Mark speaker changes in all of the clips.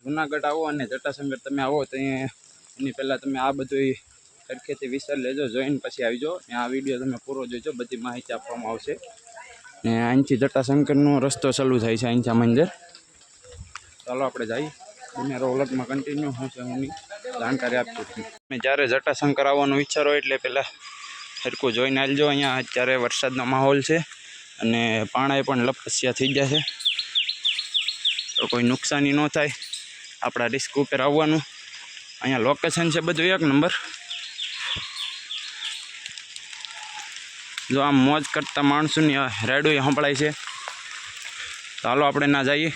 Speaker 1: જુનાગઢ આવો અને જટાશંકર તમે આવો તો એની પહેલાં તમે આ બધું સરખેથી વિસર લેજો, જોઈને પછી આવી જાઓ ને આ વિડીયો તમે પૂરો જોઈજો, બધી માહિતી આપવામાં આવશે. ને અહીંથી જટાશંકરનો રસ્તો ચાલુ થાય છે અહીંથી મંદિર. ચાલો આપણે જઈએ અને વ્લોગમાં કન્ટિન્યુ હું છે હું જાણકારી આપું છું. તમે જ્યારે જટાશંકર આવવાનું વિચારો એટલે પહેલાં સરખું જોઈને આવજો. અહીંયા અત્યારે વરસાદનો માહોલ છે અને પાણાએ પણ લપસ્યા થઈ ગયા છે, તો કોઈ નુકસાની ન થાય. આપણા રિસ્ક ઉપર આવવાનું. અહીંયા લોકેશન છે બધું એક નંબર. જો આમ મોજ કરતા માણસોની રાયડું સંભળાય છે. ચાલો આપણે ના જઈએ,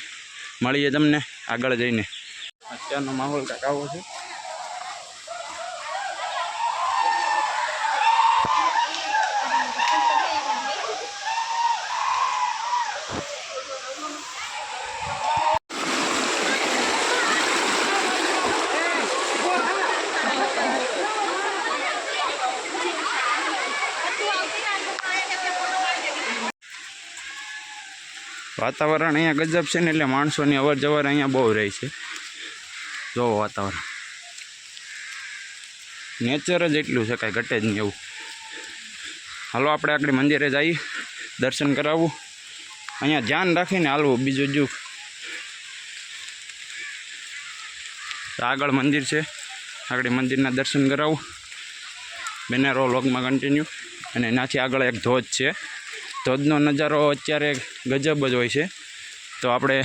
Speaker 1: મળીએ તમને આગળ જઈને. અત્યારનો માહોલ કાંઈક આવો છે. વાતાવરણ અહીંયા ગજબ છે ને, એટલે માણસોની અવર જવર અહીંયા બહુ રહી છે. જોવો વાતાવરણ, નેચર જ એટલું છે, કાંઈ ઘટે જ નહીં એવું. હાલો આપણે આગળ મંદિરે જઈએ, દર્શન કરાવવું. અહીંયા ધ્યાન રાખીને હાલવું, બીજું જ આગળ મંદિર છે, આગળ મંદિરના દર્શન કરાવું. બને રહો વ્લોગમાં કન્ટિન્યુ. અને એનાથી આગળ એક ધોધ છે. ધોધનો નજારો અત્યારે ગજબ જ હોય છે, તો આપણે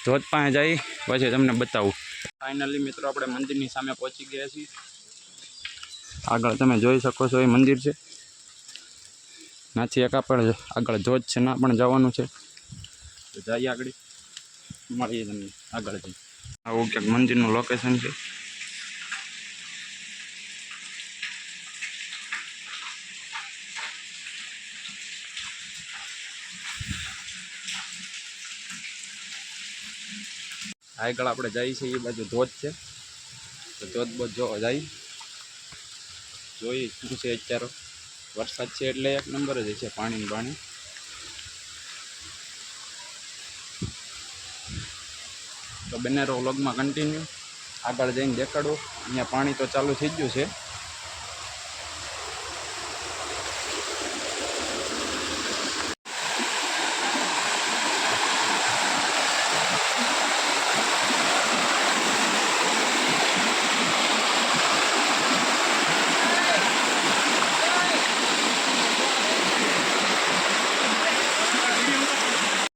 Speaker 1: ધોધ પાસે જઈ પછી તમને બતાવું. ફાઇનલી મિત્રો આપણે મંદિરની સામે પહોંચી ગયા છીએ. આગળ તમે જોઈ શકો છો એ મંદિર છે. નાથી એક આપણે આગળ ધોધ છે, ના પણ જવાનું છે, તો જઈએ આગળ, મળીએ તમને આગળ જઈએ. આવું ક્યાંક મંદિરનું લોકેશન છે. આગળ આપણે જઈએ છીએ એ બાજુ ધોધ છે, તો ધોધ બોધ જોવા જઈએ. જોઈએ શું છે. અત્યારે વરસાદ છે એટલે એક નંબર જ છે, પાણી. તો બને રહો વ્લોગમાં કન્ટિન્યુ. આગળ જઈને દેખાડો. અહીંયા પાણી તો ચાલુ થઈ ગયું છે.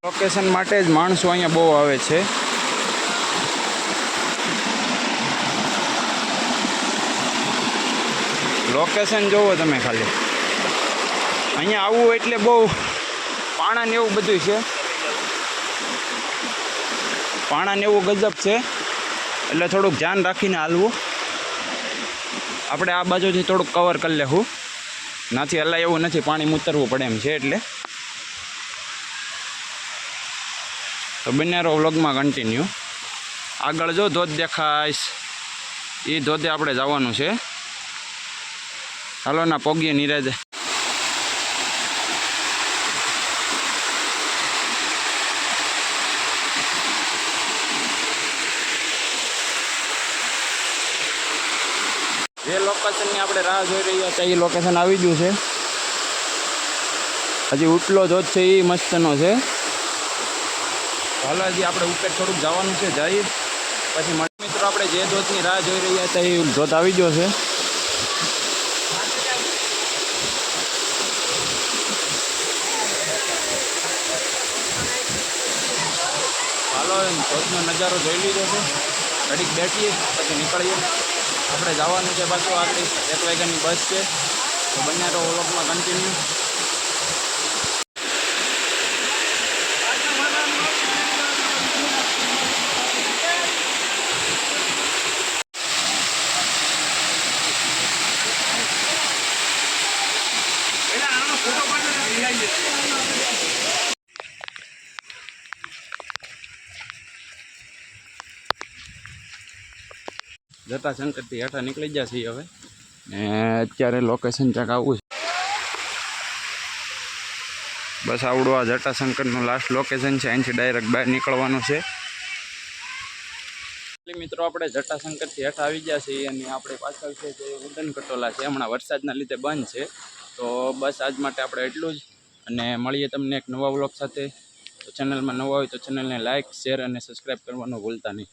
Speaker 1: લોકેશન માટે જ માણસો અહીંયા બહુ આવે છે. લોકેશન જોવો તમે ખાલી. અહીંયા આવવું એટલે બહુ પાણા ને એવું બધું છે. પાણા ને એવું ગજબ છે, એટલે થોડુંક ધ્યાન રાખીને હાલવું. આપણે આ બાજુથી થોડુંક કવર કરી લેવું, નાથી હલાય એવું નથી, પાણી ઉતરવું પડે એમ છે. એટલે તો બને રહો વ્લોગમાં કન્ટિન્યુ. આગળ જો ધોધ દેખાઈશ, એ ધોધે આપણે જવાનું છે. હાલો ના પોગીએ નિરાજે. જે લોકેશનની આપણે રાહ જોઈ રહ્યા હતા એ લોકેશન આવી ગયું છે. હજી ઉટલો ધોધ છે એ મસ્તનો છે. હાલો હજી આપણે ઉપર થોડુંક જવાનું છે, જઈએ પછી મળી. મિત્રો આપણે જે ધોધની રાહ જોઈ રહ્યા હતા એ ધોધ આવી ગયો છે. હાલો ધોધનો નજારો જોઈ લીધો છે. ઘડીક બેઠીએ પછી નીકળીએ. આપણે જવાનું છે પાછું આગળ. 1 વાગ્યાની બસ છે, તો બને રહો વ્લોગમાં કન્ટિન્યુ. જટાશંકરથી હેઠા નીકળી ગયા છીએ હવે, ને અત્યારે લોકેશન ક્યાંક આવું છે. બસ આવડું આ જટાશંકરનું લાસ્ટ લોકેશન છે. અહીંથી ડાયરેક્ટ બહાર નીકળવાનું છે. મિત્રો આપણે જટાશંકરથી હેઠ આવી ગયા છીએ અને આપણે પાછળ છે તે ઉડન કટોલા છે. હમણાં વરસાદના લીધે બંધ છે. તો બસ આજ માટે આપણે એટલું જ અને મળીએ તમને એક નવા વ્લોગ સાથે. તો ચેનલમાં નવા હોય તો ચેનલને લાઇક શેર અને સબસ્ક્રાઈબ કરવાનું ભૂલતા નહીં.